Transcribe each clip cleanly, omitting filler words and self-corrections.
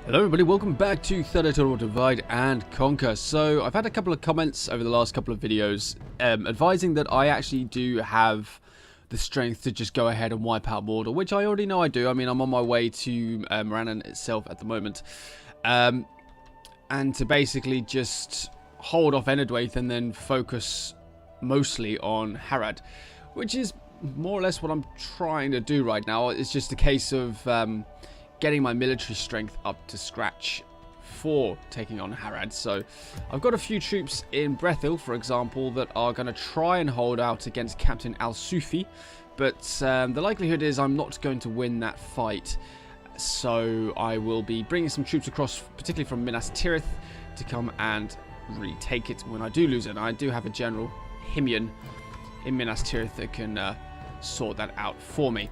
Hello everybody, welcome back to Total Divide and Conquer. So I've had a couple of comments over the last couple of videos advising that I actually do have the strength to just go ahead and wipe out Mordor, which I already know I do. I mean, I'm on my way to Morannon itself at the moment. And to basically just hold off Enedwaith and then focus mostly on Harad, which is more or less what I'm trying to do right now. It's just a case of getting my military strength up to scratch for taking on Harad. So I've got a few troops in Breath-hill, for example, that are going to try and hold out against Captain Al-Sufi, but the likelihood is I'm not going to win that fight. So I will be bringing some troops across, particularly from Minas Tirith, to come and retake it when I do lose it. And I do have a General Himian in Minas Tirith that can sort that out for me.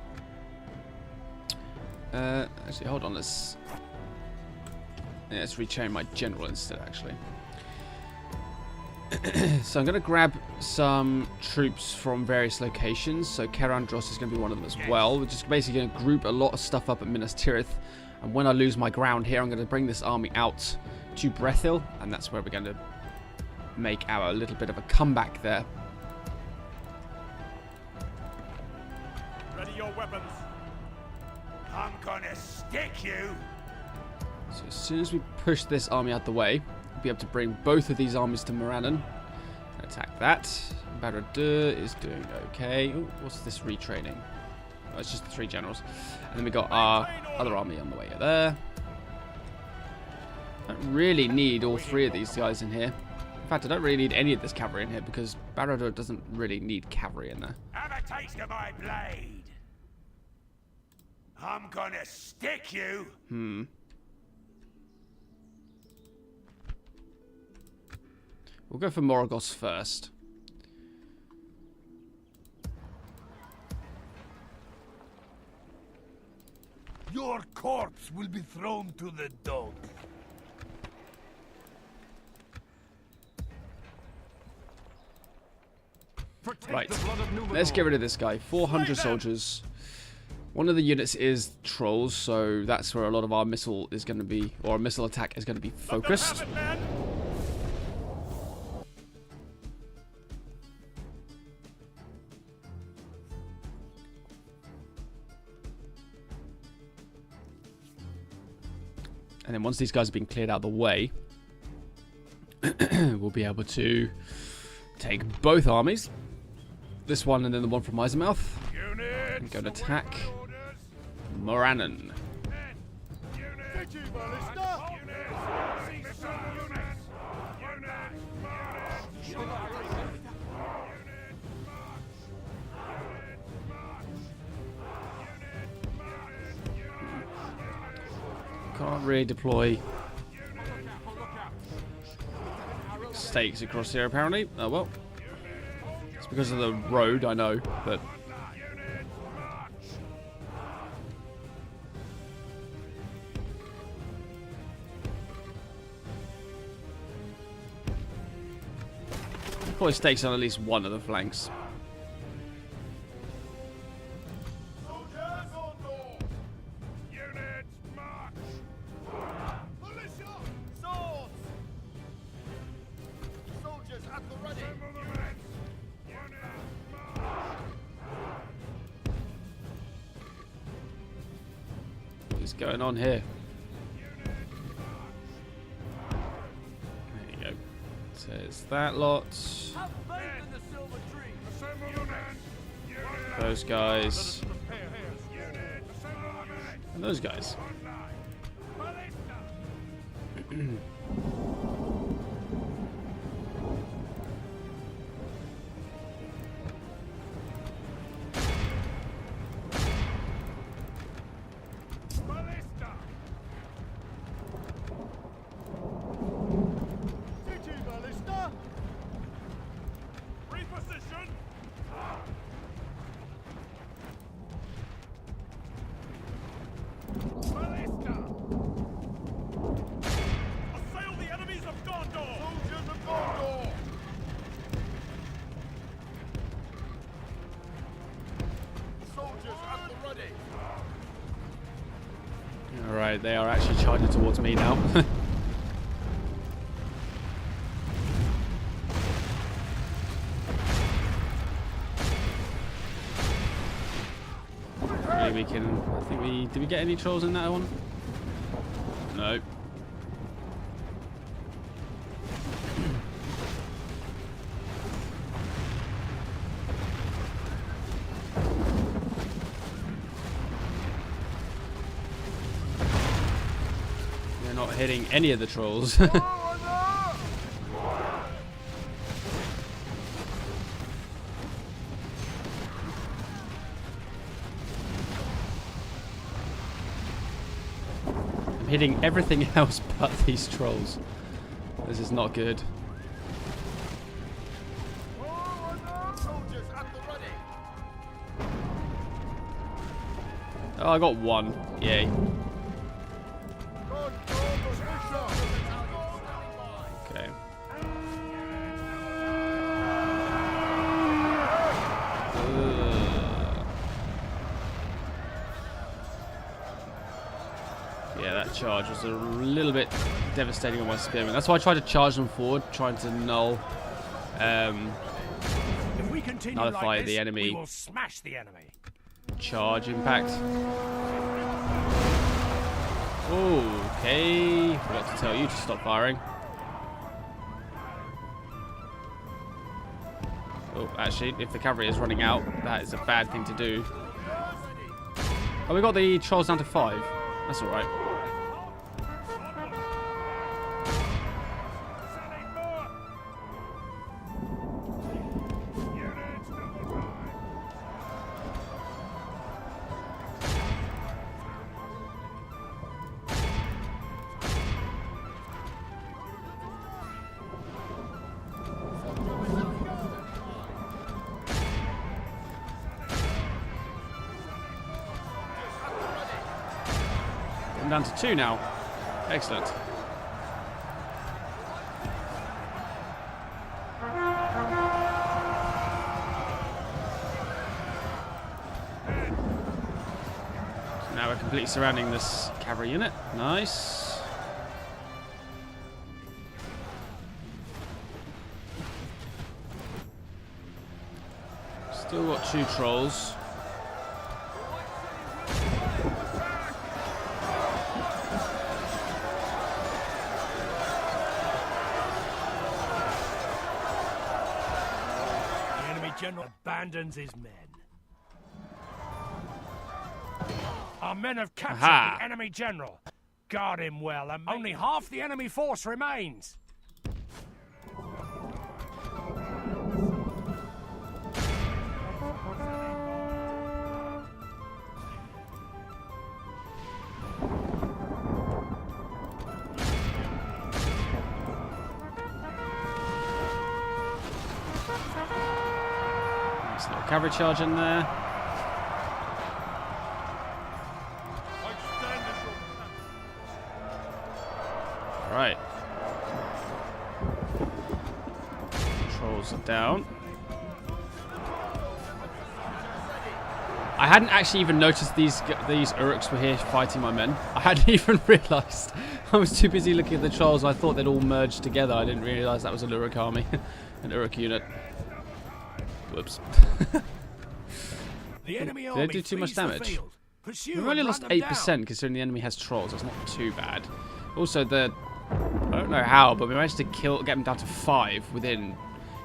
Actually, hold on, let's retrain my general instead, actually. So I'm going to grab some troops from various locations. So Kerandros is going to be one of them as well. We're just basically going to group a lot of stuff up at Minas Tirith. And when I lose my ground here, I'm going to bring this army out to Breath-hill. And that's where we're going to make our little bit of a comeback there. Ready your weapons. I'm gonna stick you. So as soon as we push this army out the way, we'll be able to bring both of these armies to Morannon. Attack that. Barad-dûr is doing okay. Ooh, what's this retraining? Oh, it's just the 3 generals. And then we got our other army on the way there. I don't really need all 3 of these guys in here. In fact, I don't really need any of this cavalry in here because Barad-dûr doesn't really need cavalry in there. Have a taste of my blade. I'm gonna stick you. We'll go for Moragos first. Your corpse will be thrown to the dogs. Right, let's get rid of this guy. 400 soldiers. One of the units is trolls, so that's where a lot of our missile is going to be, or our missile attack is going to be focused. And then once these guys have been cleared out of the way, we'll be able to take both armies. This one and then the one from Isermouth. And go and attack Morannon. Can't really deploy stakes across here apparently. Oh well. It's because of the road, I know, but deploy stakes on at least one of the flanks. What's going on here? There you go. So it's that lot. Those guys. And those guys. they are actually charging towards me now. Maybe we can... I think we... Did we get any trolls in that one? No. We're not hitting any of the trolls. Hitting everything else but these trolls. This is not good. Oh, I got one. Yay. Okay. Yeah, that charge was a little bit devastating on my spearmen. That's why I tried to charge them forward, trying to If we continue nullify like this, the enemy. we will smash the enemy. Charge impact. Okay. Forgot to tell you to stop firing. Oh, actually, if the cavalry is running out, that is a bad thing to do. Oh, we got the trolls down to 5. That's alright. I'm down to 2 now. Excellent. So now we're completely surrounding this cavalry unit. Nice. Still got 2 trolls. General abandons his men. Our men have captured Aha. the enemy general. Guard him well, and only half the enemy force remains. Little cavalry charge in there. Right. Trolls are down. I hadn't actually even noticed these Uruks were here fighting my men. I hadn't even realised. I was too busy looking at the trolls. I thought they'd all merged together. I didn't realise that was an Uruk army, an Uruk unit. Whoops. The enemy Did they do too much damage? We've only lost 8% considering the enemy has trolls. That's not too bad. Also, I don't know how, but we managed to get them down to 5 within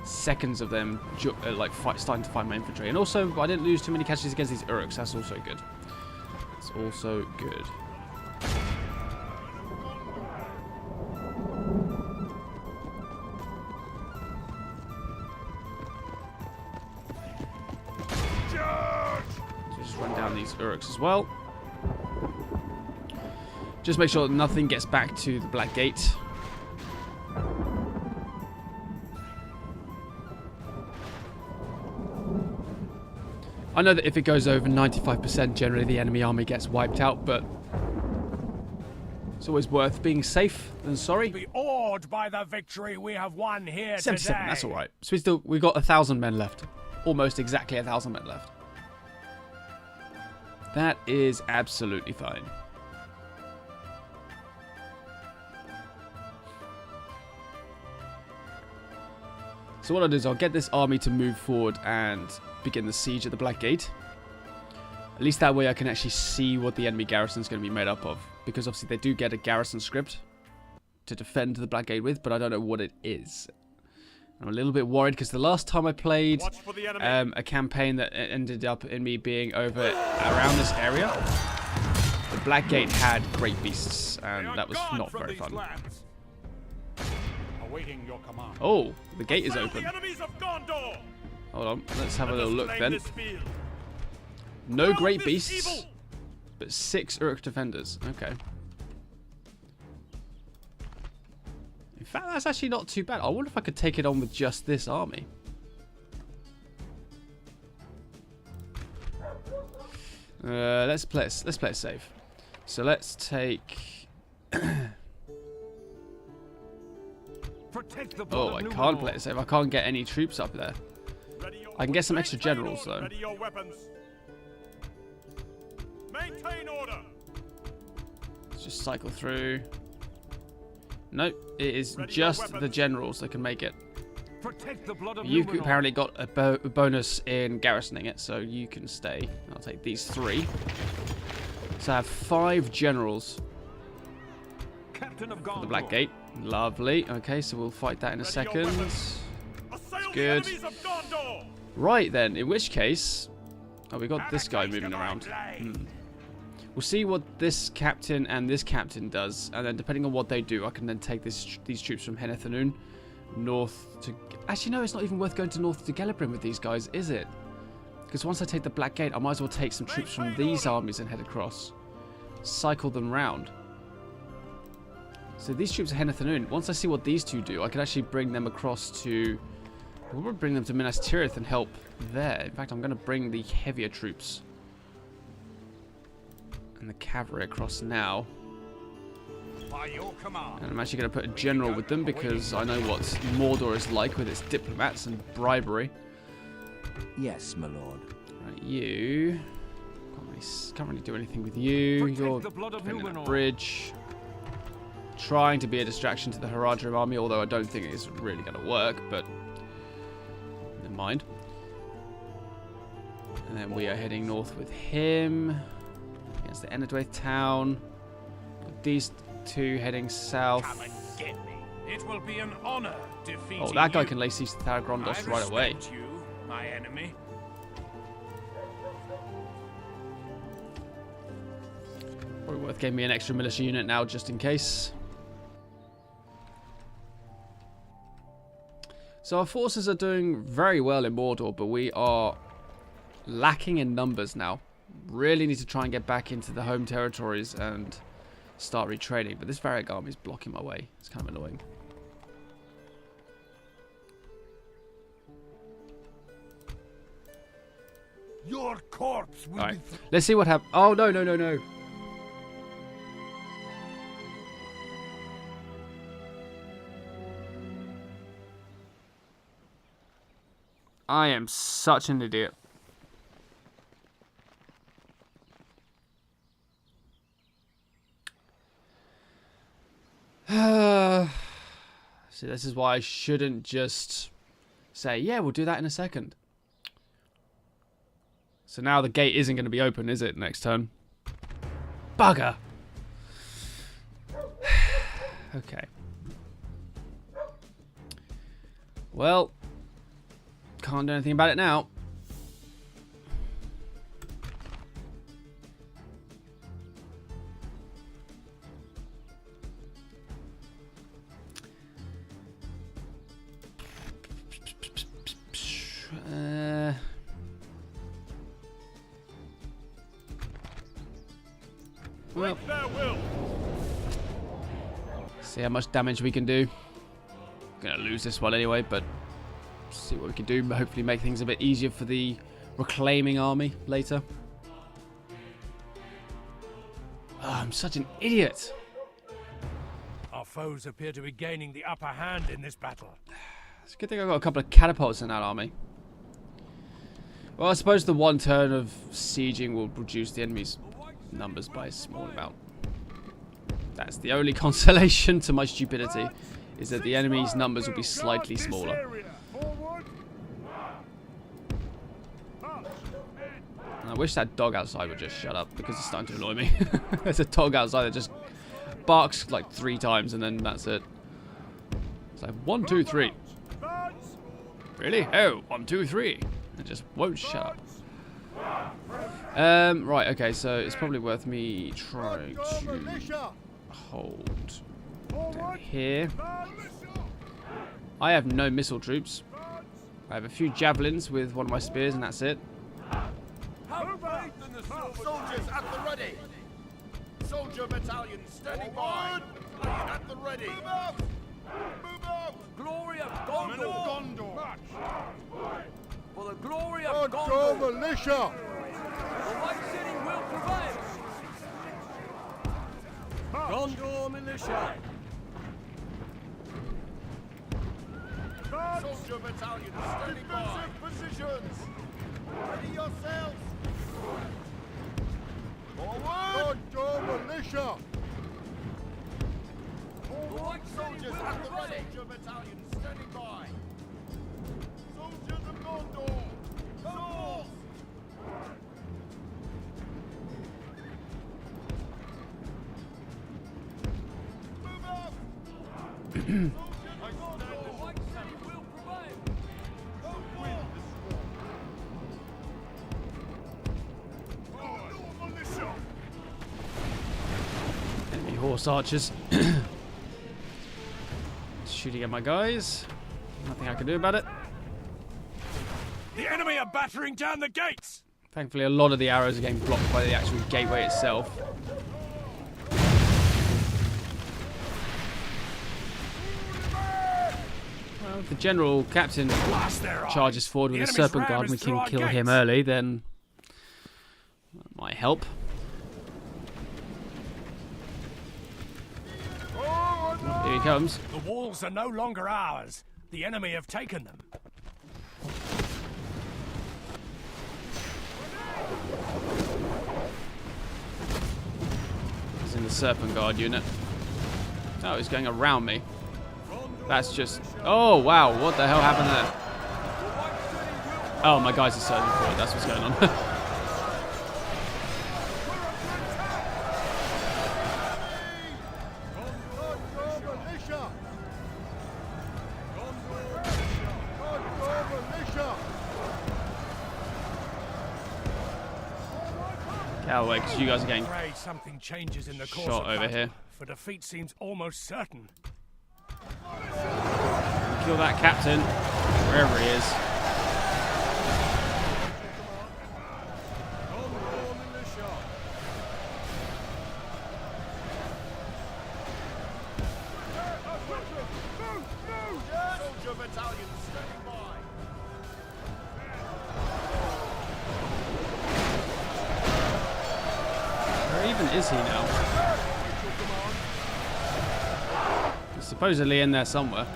seconds of them starting to fight my infantry. And also, I didn't lose too many casualties against these Uruks. That's also good. That's also good. Run down these Uruks as well. Just make sure that nothing gets back to the Black Gate. I know that if it goes over 95%, generally the enemy army gets wiped out, but it's always worth being safe than sorry. Be awed by the victory we have won here 77, today. that's alright. So we've got 1,000 men left. Almost exactly 1,000 men left. That is absolutely fine. So what I'll do is I'll get this army to move forward and begin the siege at the Black Gate. At least that way I can actually see what the enemy garrison is going to be made up of. Because obviously they do get a garrison script to defend the Black Gate with, but I don't know what it is. I'm a little bit worried because the last time I played a campaign that ended up in me being over around this area, the Black Gate had great beasts, and that was not very fun. Awaiting your command. Oh, the gate is open. The enemies of Gondor. Hold on, let's have a little look then. No great beasts, but 6 Uruk defenders. Okay. In fact, that's actually not too bad. I wonder if I could take it on with just this army. Let's play it safe. So let's take. Oh, I can't play it safe. I can't get any troops up there. I can get some extra generals though. Ready your weapons. Maintain order. Let's just cycle through. Nope, it is just the generals that can make it. You've apparently got a bonus in garrisoning it, so you can stay. I'll take these 3. So I have 5 generals for the Black Gate. Lovely. Okay, so we'll fight that in a second. Good. Right then, in which case... Oh, we got this guy moving around. We'll see what this captain and this captain does, and then depending on what they do, I can then take these troops from Henethanoon north to... Actually, no, it's not even worth going to north to Gelebrin with these guys, is it? Because once I take the Black Gate, I might as well take some troops from these armies and head across. Cycle them round. So these troops are Henethanoon. Once I see what these two do, I can actually bring them across to... We'll bring them to Minas Tirith and help there. In fact, I'm going to bring the heavier troops and the cavalry across now. By your command. And I'm actually going to put a general with them because I know what Mordor is like with its diplomats and bribery. Yes, my lord. Right, you... Can't really do anything with you. You're defending that bridge. Trying to be a distraction to the Haradrim army, although I don't think it's really going to work, but never mind. And then we are heading north with him against the Enedwaith town. Got these 2 heading south. Come and get me. It will be an honor defeating Oh, that guy you. can lay siege to Tharagrondos right away. You, my enemy. Probably worth giving me an extra militia unit now, just in case. So our forces are doing very well in Mordor, but we are lacking in numbers now. Really need to try and get back into the home territories and start retraining. But this Variag army is blocking my way. It's kind of annoying. Your corpse will All be... right, let's see what happens. Oh, no, no, no, no. I am such an idiot. See, this is why I shouldn't just say, yeah, we'll do that in a second. So now the gate isn't going to be open, is it, next turn? Bugger! Okay. Well, can't do anything about it now. Well, see how much damage we can do. Gonna lose this one anyway, but see what we can do. Hopefully make things a bit easier for the reclaiming army later. Oh, I'm such an idiot. Our foes appear to be gaining the upper hand in this battle. It's a good thing I've got a couple of catapults in that army. Well, I suppose the one turn of sieging will reduce the enemy's numbers by a small amount. That's the only consolation to my stupidity, is that the enemy's numbers will be slightly smaller. wish that dog outside would just shut up because it's starting to annoy me. There's a dog outside that just barks like 3 times and then that's it. It's like 1, 2, 3. Really? Oh, 1, 2, 3. It just won't shut up. Right, okay, so it's probably worth me trying to hold down here. I have no missile troops. I have a few javelins with one of my spears and that's it. Soldiers at the ready. Soldier battalion standing by. Battalion at the ready. Move out! Move out! Glory of Gondor! Gondor! For the glory of Gondor Gondor! militia! The White City will prevail! Gondor militia! Soldier battalion standing by. Positions. Ready yourselves. Forward! Gondor militia! The White City Soldiers will at the prevail! ready. Soldier battalion standing by. Soldiers of Gondor! North! Move out! The White City will prevail! Enemy horse archers. Shooting at my guys. Nothing I can do about it. The enemy are battering down the gates! Thankfully, a lot of the arrows are getting blocked by the actual gateway itself. Well, if the general captain Blast their eyes. charges forward with The a enemy's serpent ram guard, is we through can our kill him gates. early, then that might help. Here he comes. The walls are no longer ours. The enemy have taken them. He's in the serpent guard unit. Oh, he's going around me. That's just... Oh, wow. What the hell happened there? Oh, my guys are surging forward. That's what's going on. Gondor militia! Gondor militia! Get out of the way, because you guys are getting Afraid something changes in the course shot of over battle, here. for defeat seems almost certain. Kill that captain, wherever he is. Gondor militia! Soldier battalion standing by. Where even is he now? He's supposedly in there somewhere.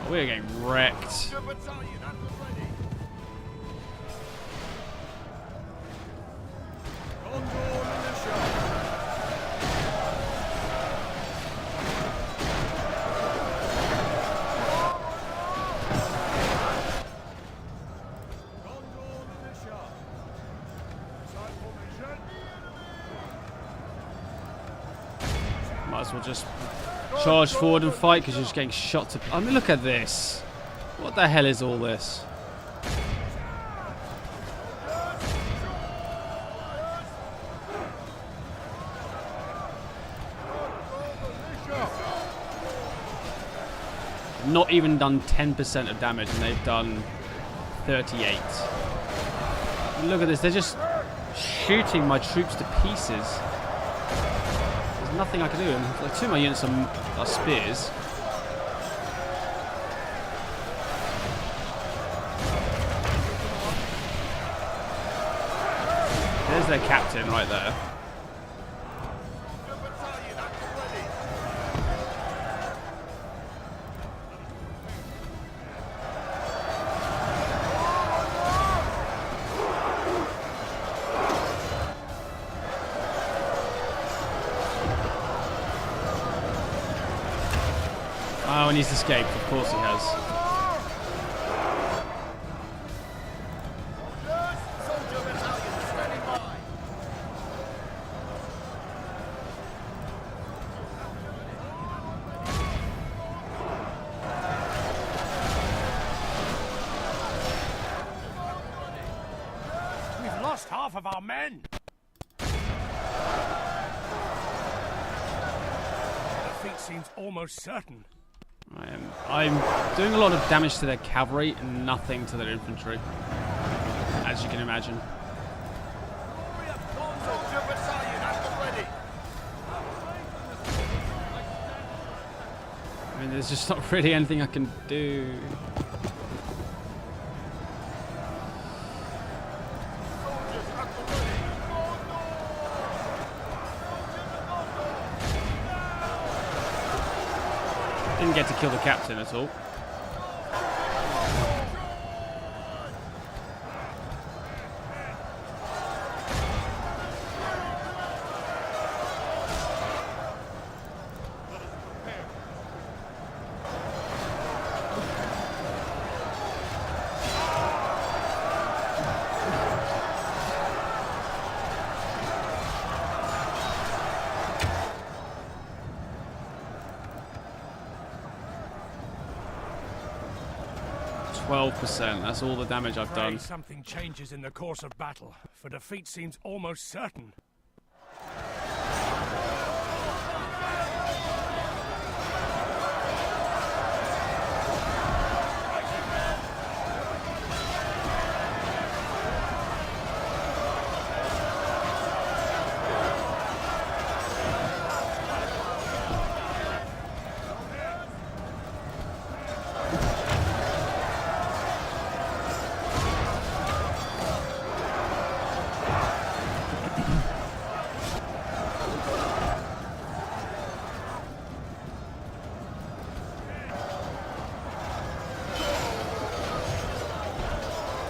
Oh, we're getting wrecked. Soldier battalion at the ready. Gondor militia! Gondor militia! Side formation. Might as well just charge forward and fight because you're just getting shot to... I mean, look at this. What the hell is all this? Not even done 10% of damage and they've done 38. Look at this, they're just shooting my troops to pieces. There's nothing I can do. And like 2 of my units are spears. There's their captain right there. Soldier battalion at the ready. Oh, and he's escaped. Of course he has. Soldier battalion standing by. We've lost half of our men. Defeat seems almost certain. I'm doing a lot of damage to their cavalry and nothing to their infantry, as you can imagine. Soldier battalion at the ready. I mean, there's just not really anything I can do. Soldiers at the ready. Didn't get to kill the captain at all. That's all the damage I've done. Something changes in the course of battle, for defeat seems almost certain.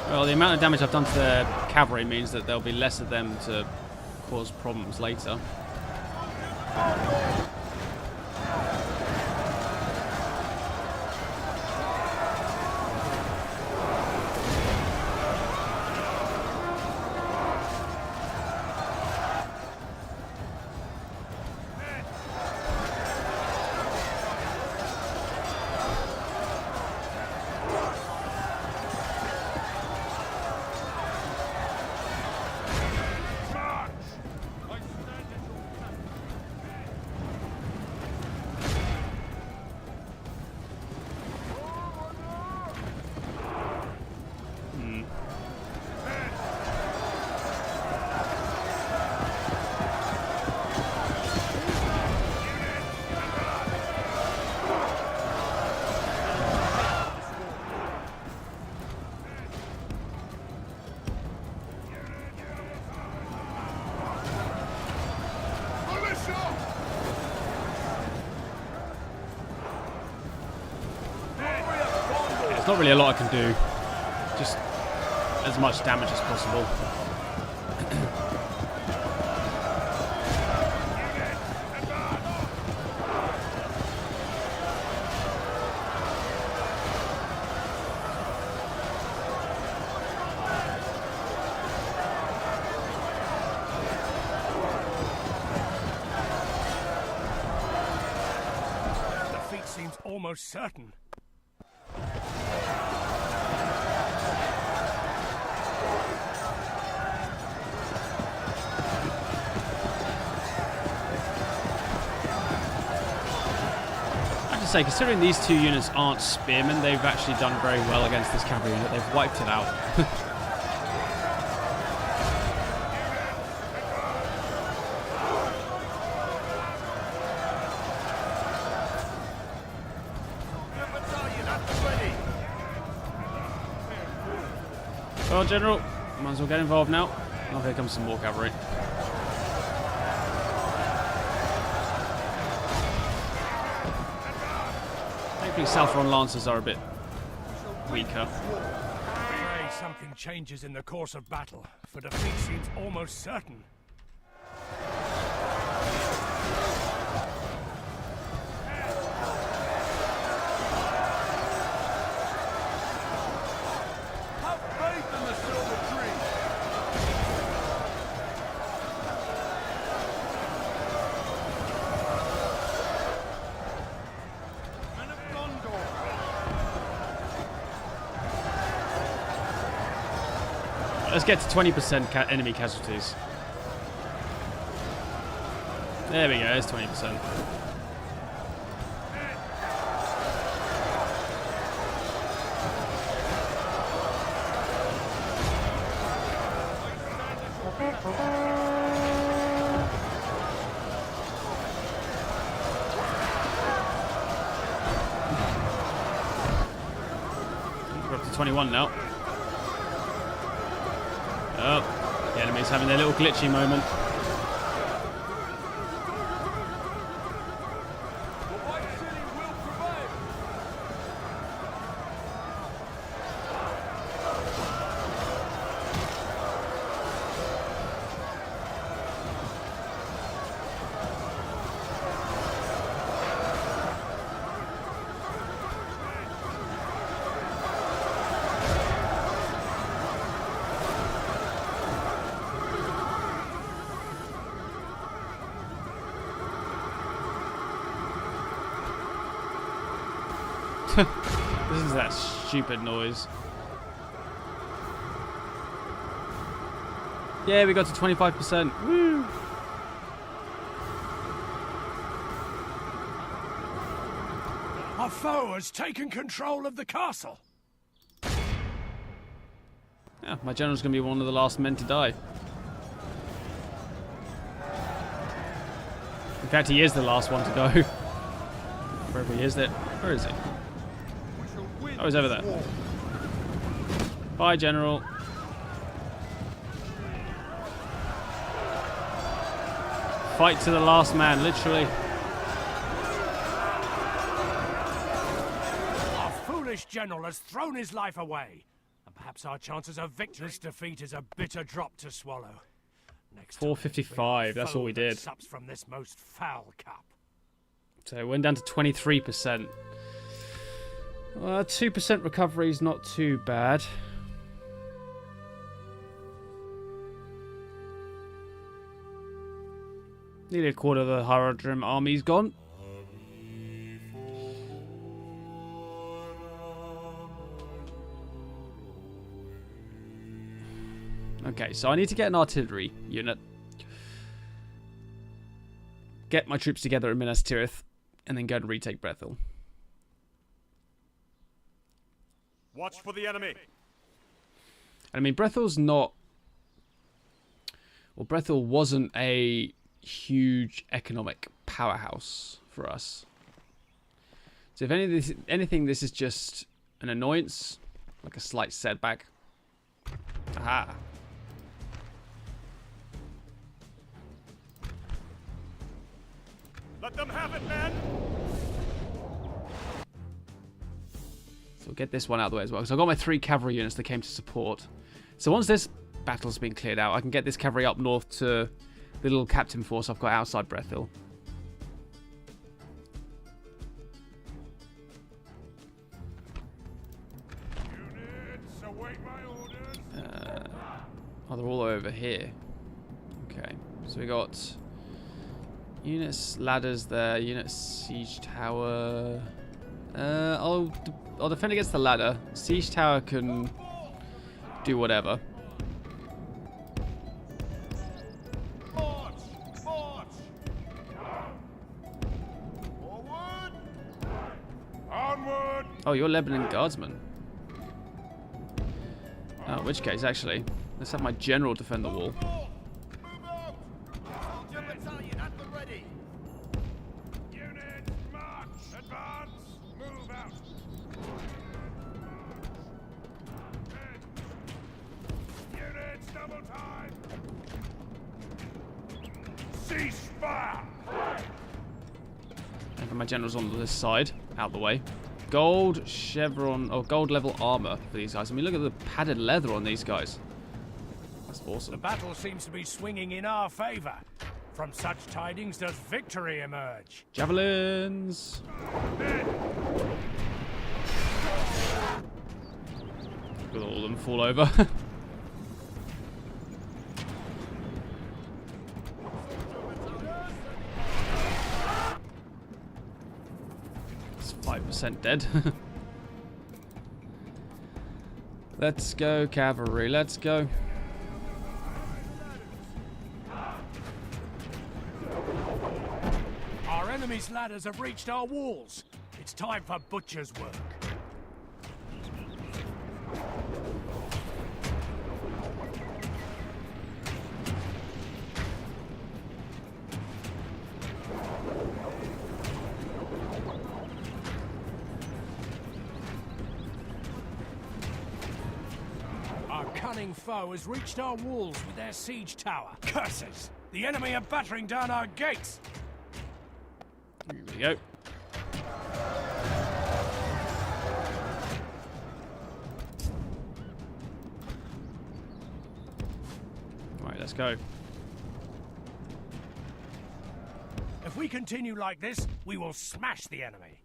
Well, the amount of damage I've done to their cavalry means that there'll be less of them to cause problems later. There's not really a lot I can do. Just as much damage as possible. Defeat seems almost certain. Say, considering these two units aren't spearmen, they've actually done very well against this cavalry unit. They've wiped it out. Well, General, might as well get involved now. Oh, here comes some more cavalry. I think Southron Lancers are a bit weaker. Pray something changes in the course of battle, for defeat seems almost certain. Let's get to 20% enemy casualties. There we go, there's 20%. We're up to 21 now. Oh, the enemy's having their little glitchy moment. The White City will prevail. This is that stupid noise. Yeah, we got to 25%. Woo! Our foe has taken control of the castle. Yeah, my general's going to be one of the last men to die. In fact, he is the last one to go. Wherever he is, where is he? Oh, he's over there. Bye, General. Fight to the last man, literally. Our foolish general has thrown his life away. And perhaps our chances of victory. This defeat is a bitter drop to swallow. Next time, 455, that's foe all we that did. sups from this most foul cup. So it went down to 23%. 2% recovery is not too bad. Nearly a quarter of the Haradrim army's gone. Okay, so I need to get an artillery unit. Get my troops together in Minas Tirith, and then go and retake Breath-hill. Watch for the enemy. I mean, Breath-hill's not... Well, Breath-hill wasn't a huge economic powerhouse for us. So if anything, this is just an annoyance, like a slight setback. Aha. Let them have it, men. So we'll get this one out of the way as well. So I've got my 3 cavalry units that came to support. So once this battle's been cleared out, I can get this cavalry up north to the little captain force I've got outside Breath-hill. Units, await my orders. Oh, they're all over here. Okay, so we got units, ladders there, unit siege tower. I'll defend against the ladder. Siege tower can do whatever. March! March! Forward! Onward! Oh, you're Lebanon guardsmen. Oh, in which case, actually, let's have my general defend the wall. Move out! Soldier battalion at the ready! Units, march! Advance! Move out! Units, double time! Cease fire! And for my generals on this side, out the way. Gold chevron, or gold level armor for these guys. I mean, look at the padded leather on these guys. That's The awesome. battle seems to be swinging in our favor. From such tidings does victory emerge. Javelins! Will all of them fall over? It's 5% dead. Let's go, cavalry. Let's go. enemy's ladders have reached our walls. It's time for butcher's work. Our cunning foe has reached our walls with their siege tower. Curses! The enemy are battering down our gates! Here we go. Right, let's go. If we continue like this, we will smash the enemy.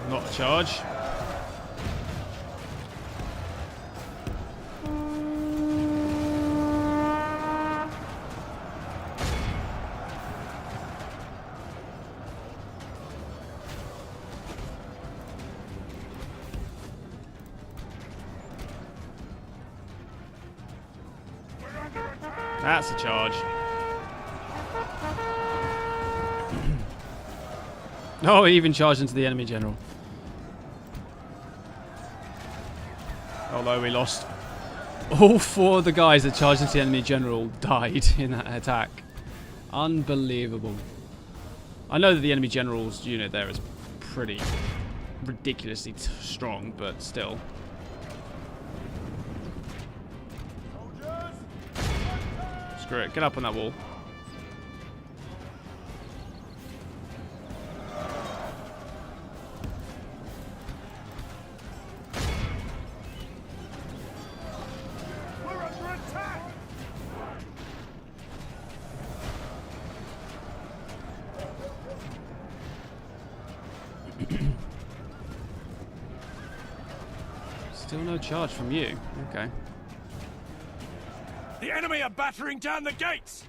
Not a charge. That's a charge. Oh, he even charged into the enemy general. Although we lost all 4 of the guys that charged into the enemy general died in that attack. Unbelievable. I know that the enemy general's unit there is pretty ridiculously strong, but still. Screw it, get up on that wall. Still no charge from you. Okay. The enemy are battering down the gates!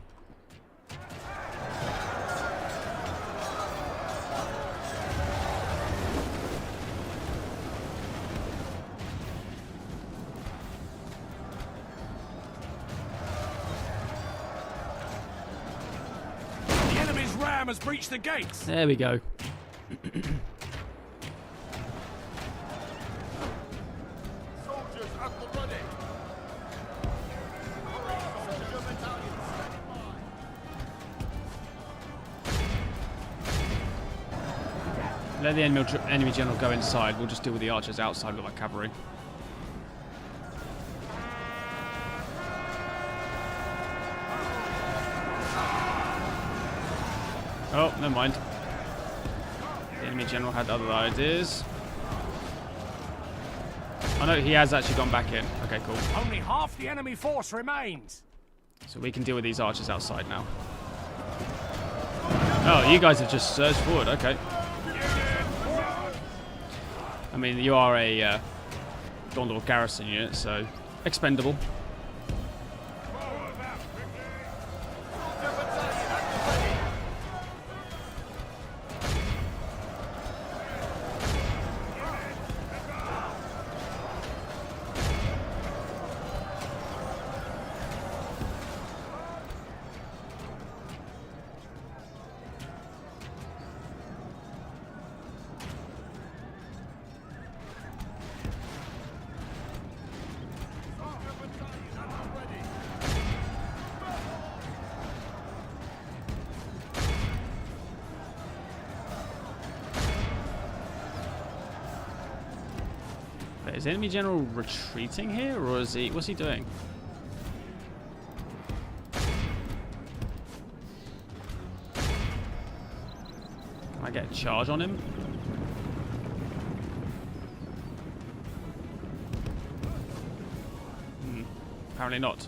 The enemy's ram has breached the gates! There we go. Soldiers at the ready. Soldier battalion standing by. Let the enemy general go inside. We'll just deal with the archers outside with our cavalry. Oh, never mind. The enemy general had other ideas. Oh no, he has actually gone back in. Okay, cool. Only half the enemy force remains! So we can deal with these archers outside now. Oh, you guys have just surged forward. Okay. I mean, you are a Gondor garrison unit, so expendable. Is the enemy general retreating here, or is he? What's he doing? Can I get a charge on him? Apparently not.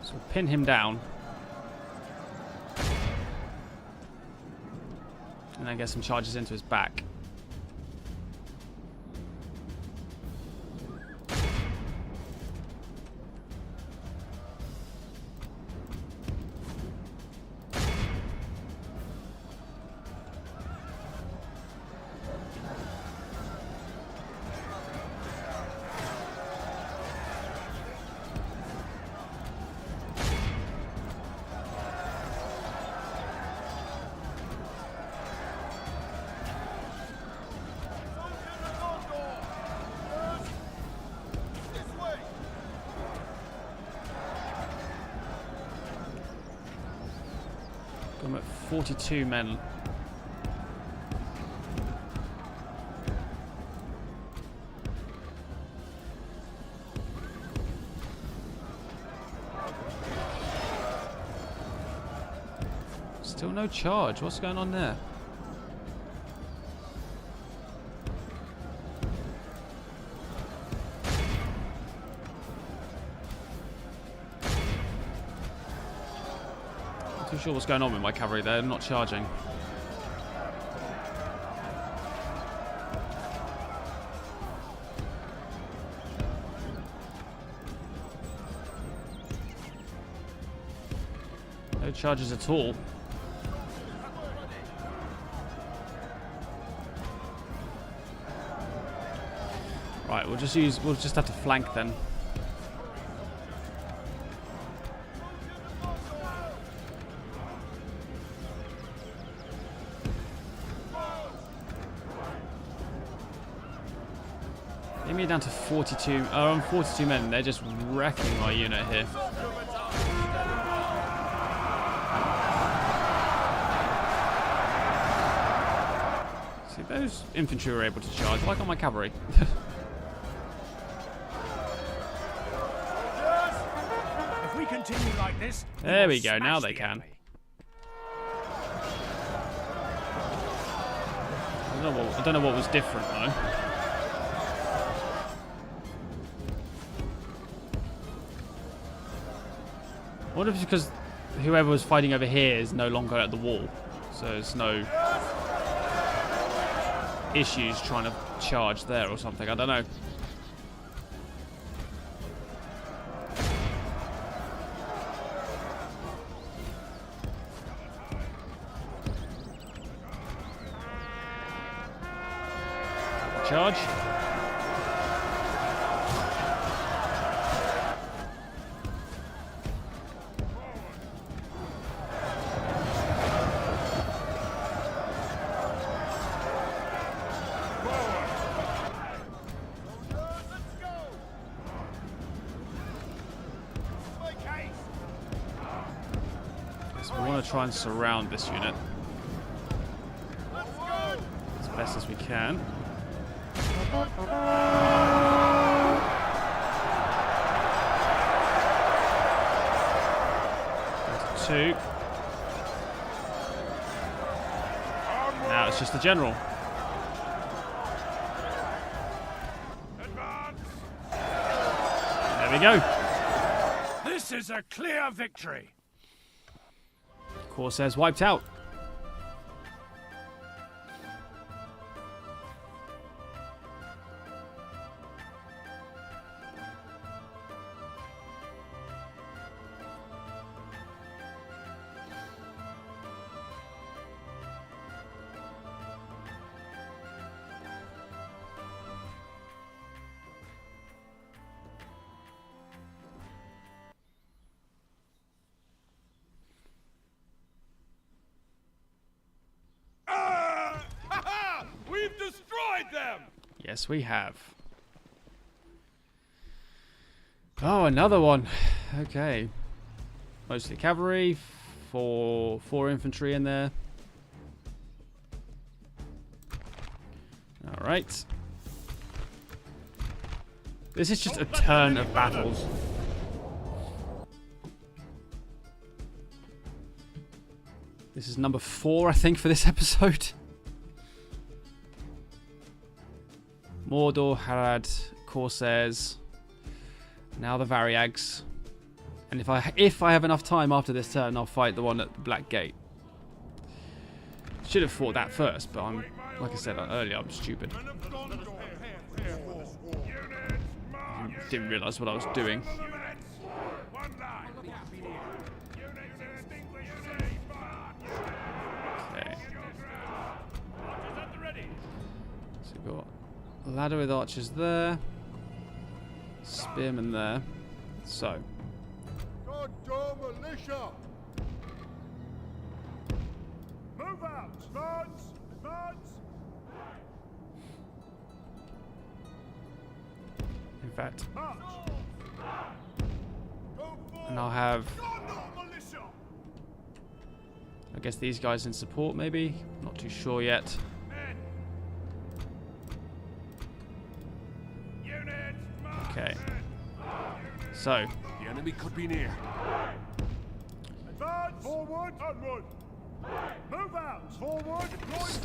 So we'll pin him down. And then get some charges into his back. I'm at 42 men. Still no charge. What's going on there? Not too sure what's going on with my cavalry there. I'm not charging. No charges at all. Right, we'll just have to flank then. Get me down to 42. Oh, I'm 42 men. They're just wrecking my unit here. See, those infantry were able to charge. Like on my cavalry. If we continue like this, There we will go. smash Now they the can. enemy. I don't know what was different though. I wonder if it's because whoever was fighting over here is no longer at the wall, so there's no issues trying to charge there or something. I don't know. Charge. So we want to try and surround this unit as best as we can. Two. Now it's just the general. There we go. This is a clear victory. Corsairs wiped out. We've destroyed them! Yes, we have. Oh, another one. Okay. Mostly cavalry. Four infantry in there. All right. This is just a turn of battles. This is number 4, I think, for this episode. Mordor, Harad, Corsairs, now the Variags, and if I have enough time after this turn, I'll fight the one at the Black Gate. Should have fought that first, but I'm, like I said earlier, I'm stupid. Didn't realise what I was doing. Okay. So we've got a ladder with archers there, spearmen there. So Gondor militia! Move out! Advance! Advance! in fact, March! Go forward! and I'll have Gondor militia! I guess these guys in support, maybe? Not too sure yet. Men. Units, march. Okay. So, The enemy could be near. Advance. Forward. Onward. Move out. Forward.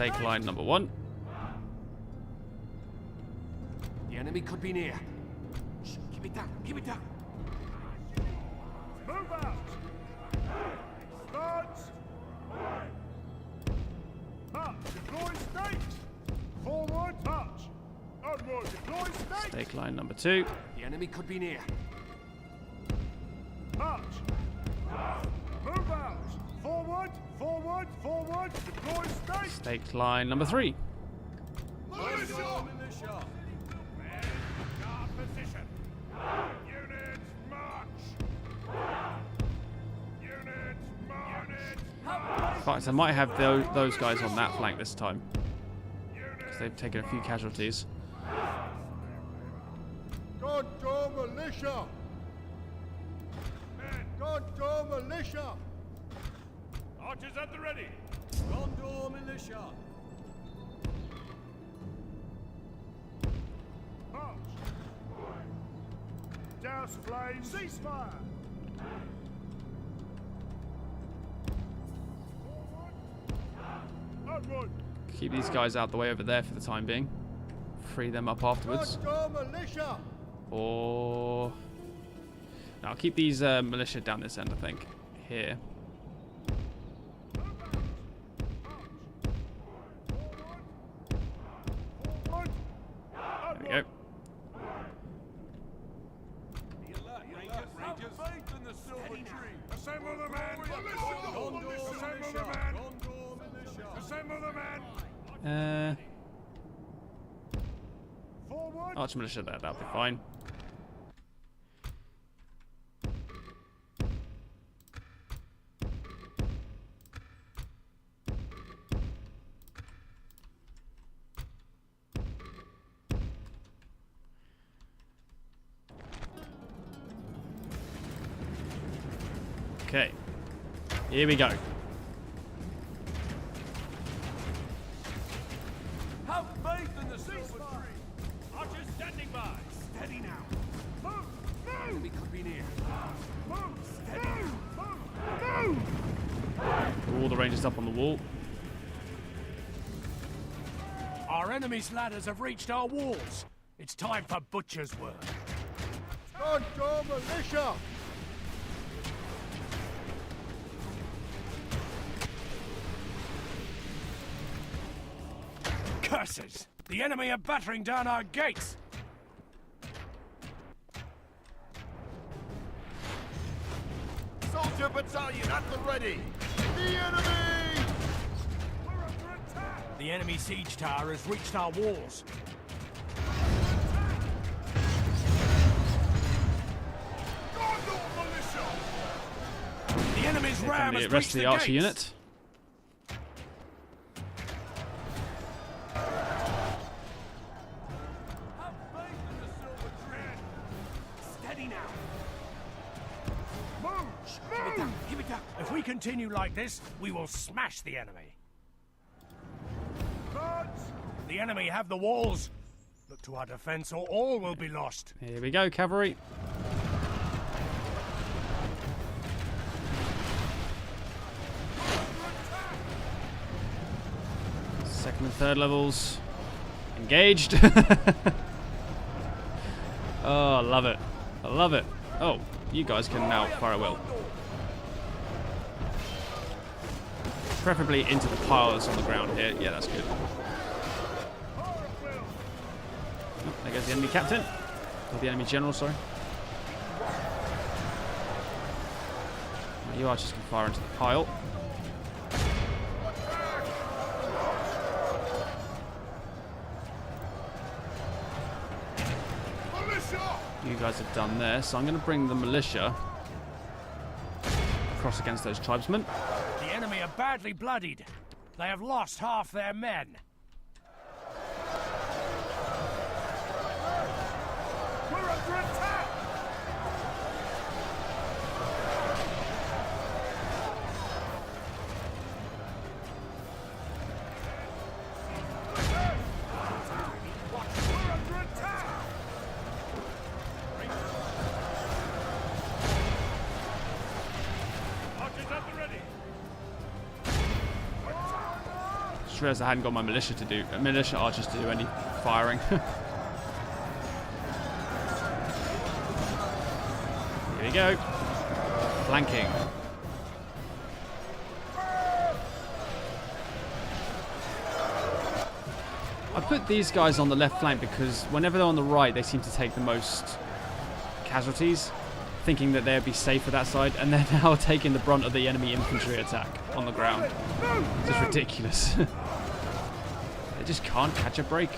stake line number 1. The enemy could be near. Shh, keep it down. Keep it down. Move out. Advance. March. Deploy stakes. Forward. March. Onward. Deploy stakes. Stake line number 2. The enemy could be near. March. Move out. Forward. Forward. Forward. Deploy stakes. Stake line number 3. Militia. Guard position. Units march. Units march. In fact, I might have those guys on that flank this time, because they've taken a few casualties. Gondor militia. Gondor militia. Archers at the ready. Gondor militia. March. Douse flames. Ceasefire. Onward. Keep these guys out the way over there for the time being. Free them up afterwards. Gondor militia. Or... No, I'll keep these militia down this end, I think. Here. Forward. There we go. Assemble the men. Assemble the men. Assemble the men. Forward. Archer militia there, that'll be fine. Okay, here we go. Have faith in the silver tree. Archers standing by. Steady now. Move. The Move. enemy could be near. Move. Steady. Move. Move. All the rangers up on the wall. Our enemy's ladders have reached our walls. It's time for butcher's work. Gondor militia. Curses! The enemy are battering down our gates! Soldier battalion at the ready. The enemy. We're under attack. The enemy siege tower has reached our walls. Gondor militia. The enemy's ram And has the rest reached of the the archer gates. unit. Have faith in the silver tree. Steady now. Move. Keep it down. Keep it down. If we continue like this, we will smash the enemy. March. The enemy have the walls. Look to our defense or all will be lost. Here we go, cavalry. Second and third levels engaged. Oh, I love it. I love it. Oh, you guys can now fire at will. Preferably into the pile that's on the ground here. Yeah, that's good. Oh, there goes the enemy captain. Or the enemy general, sorry. You archers can fire into the pile. You guys have done there, so I'm going to bring the militia across against those tribesmen. The enemy are badly bloodied. They have lost half their men. We're under attack. Just realised I hadn't got my militia archers to do any firing. Here we go. Flanking. I put these guys on the left flank because whenever they're on the right, they seem to take the most casualties, thinking that they'd be safe for that side, and they're now taking the brunt of the enemy infantry attack on the ground. It's just ridiculous. They just can't catch a break.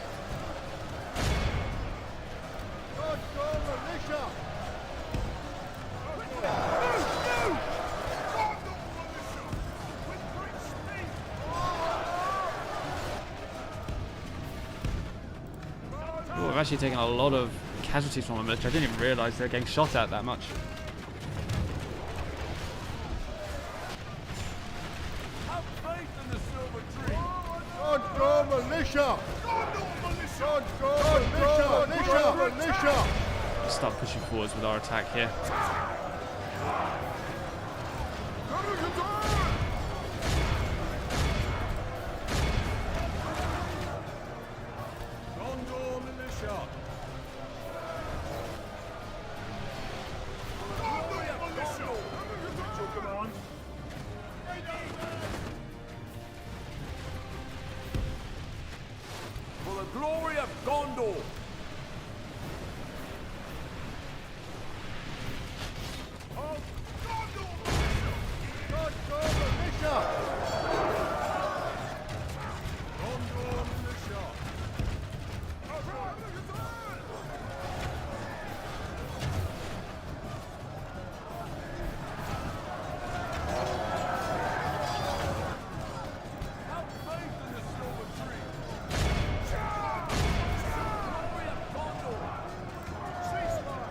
Oh, I've actually taken a lot of casualties from my military. I didn't even realise they're getting shot at that much. Have faith in the silver tree. Gondor militia. Gondor militia. Let's start pushing forwards with our attack here. Gondor militia. For the glory of Gondor. Gondor militia. Gondor militia. Have faith in the silver tree. Glory of Gondor. Ceasefire.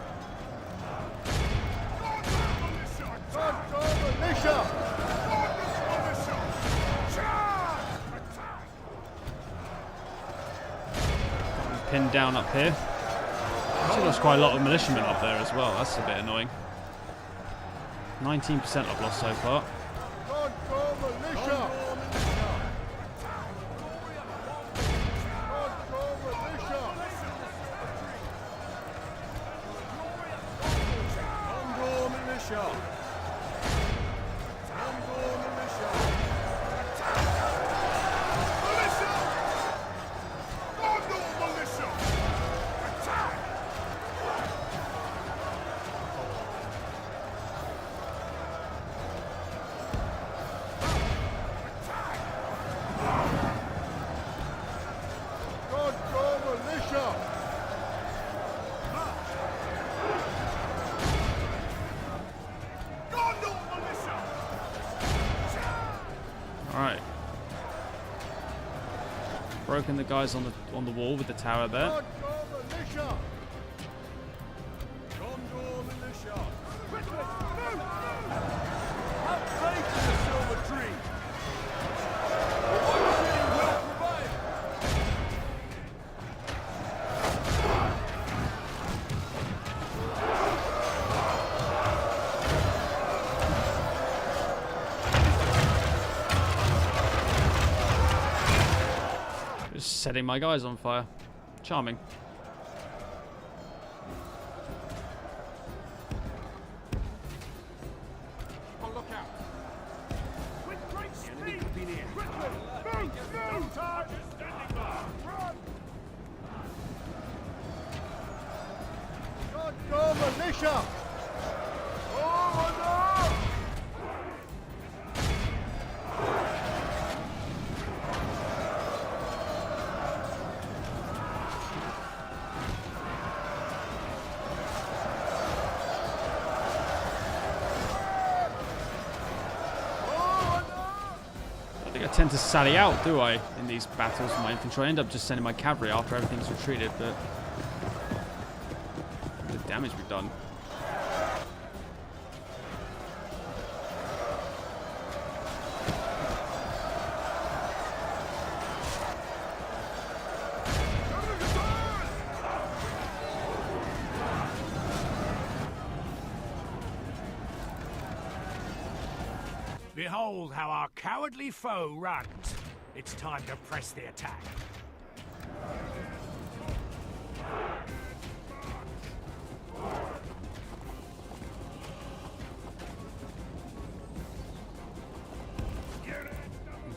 Gondor militia. Pinned down up here. Actually, there's quite a lot of militiamen up there as well. That's a bit annoying. 19% I've lost so far. Gondor militia. Gondor militia. Gondor militia. Gondor militia. Gondor militia. Gondor militia. Alright. Broken the guys on the wall with the tower there. Gondor militia. Gondor militia. Have faith in the silver tree. One city will prevail. Just setting my guys on fire. Charming. On lookout. With great speed. The enemy could be near. Move! No time! Standing by. Run! Gondor militia. Order! I think I tend to sally out, do I, in these battles with my infantry? I end up just sending my cavalry after everything's retreated, but the damage we've done. Behold how our cowardly foe runs. It's time to press the attack.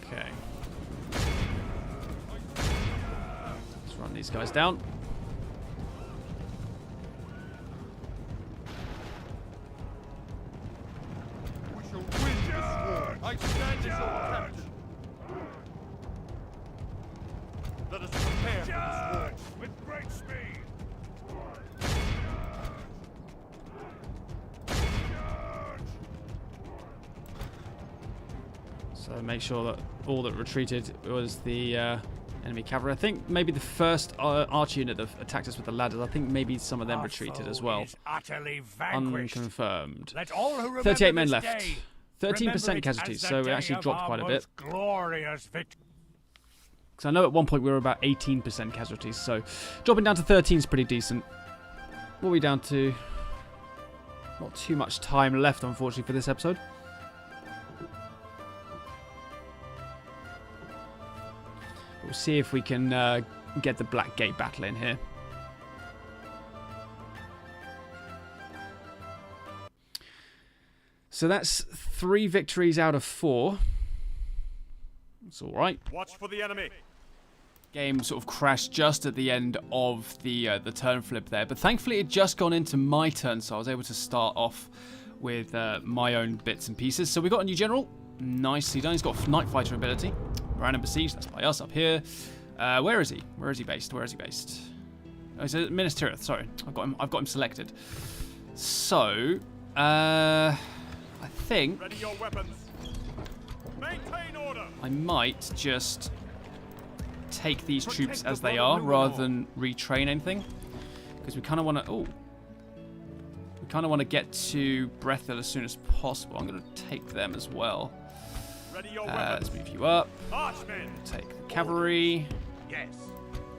Okay. Let's run these guys down. We shall win this war. I stand as your captain. Let us prepare for this war. With great speed. So make sure that all that retreated was the enemy cavalry. I think maybe the first archer unit that attacked us with the ladders, I think maybe some of them Our retreated foe as well. is utterly vanquished. Unconfirmed. Let all who remember 38 men this left. day 13% remember it casualties, as the so we day actually of dropped our quite a bit. most glorious victory. Because I know at one point we were about 18% casualties, so dropping down to 13 is pretty decent. What are we down to? Not too much time left, unfortunately, for this episode. We'll see if we can get the Black Gate battle in here. So that's 3 victories out of 4. It's all right. Watch for the enemy. Game sort of crashed just at the end of the turn flip there, but thankfully it just gone into my turn, so I was able to start off with my own bits and pieces. So we got a new general, nicely done. He's got a night fighter ability. Random besiege, that's by us up here. Where is he? Where is he based? Where is he based? Oh, he's at Minas Tirith. Sorry, I've got him selected. So I think Ready your weapons. Maintain order. I might just take these Protect troops the as they blood are of rather Numenor. than retrain anything, because we kind of want to. Oh, we kind of want to get to Breath-hill as soon as possible. I'm going to take them as well. Ready your Let's weapons. move you up. Marchmen. Take the cavalry. Yes.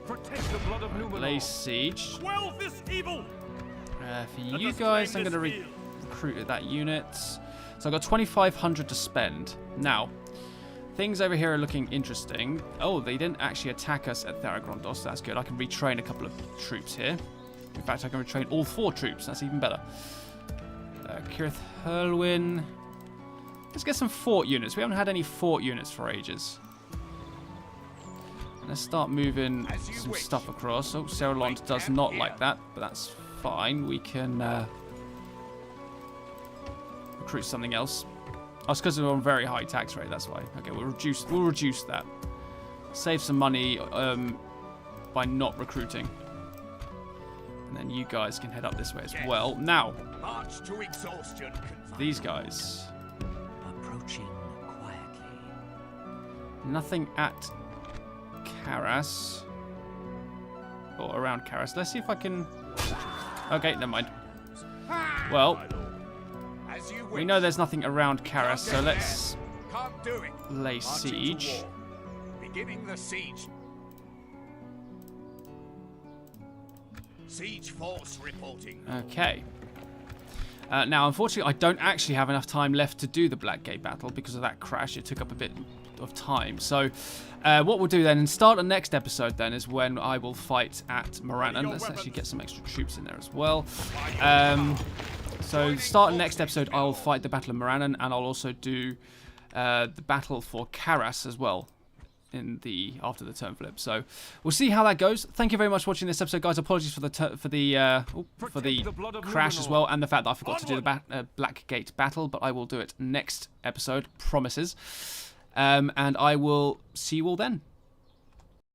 Protect the blood of Numenor. Lay siege. Quell this evil. For Let you us guys, claim I'm going to this field. recruit that unit. So I've got 2,500 to spend. Now, things over here are looking interesting. Oh, they didn't actually attack us at Tharagrondor, so that's good. I can retrain a couple of troops here. In fact, I can retrain all 4 troops. That's even better. Cirith Hurlwyn. Let's get some fort units. We haven't had any fort units for ages. Let's start moving some stuff across. Oh, Seralond does not like that, but that's fine. We can recruit something else. Oh, it's because we're on very high tax rate. That's why. Okay, we'll reduce that. Save some money by not recruiting. And then you guys can head up this way as well. Now, March to exhaustion. these guys. Approaching quietly. Nothing at Karas. Or around Karas. Let's see if I can... Okay, never mind. Well, As you we know there's nothing around Karas, so let's Can't do it. lay Marching to siege. war. Beginning the siege. Siege force reporting. Okay. Now, unfortunately, I don't actually have enough time left to do the Black Gate battle because of that crash. It took up a bit of time. So, what we'll do then, and start the next episode then, is when I will fight at Morannon. Let's actually get some extra troops in there as well. So, start the next episode, I'll fight the Battle of Morannon, and I'll also do the battle for Karas as well. After the turn flip, so we'll see how that goes. Thank you very much for watching this episode, guys. Apologies for the crash as well, and the fact that I forgot to do the Black Gate battle, but I will do it next episode, promises. And I will see you all then.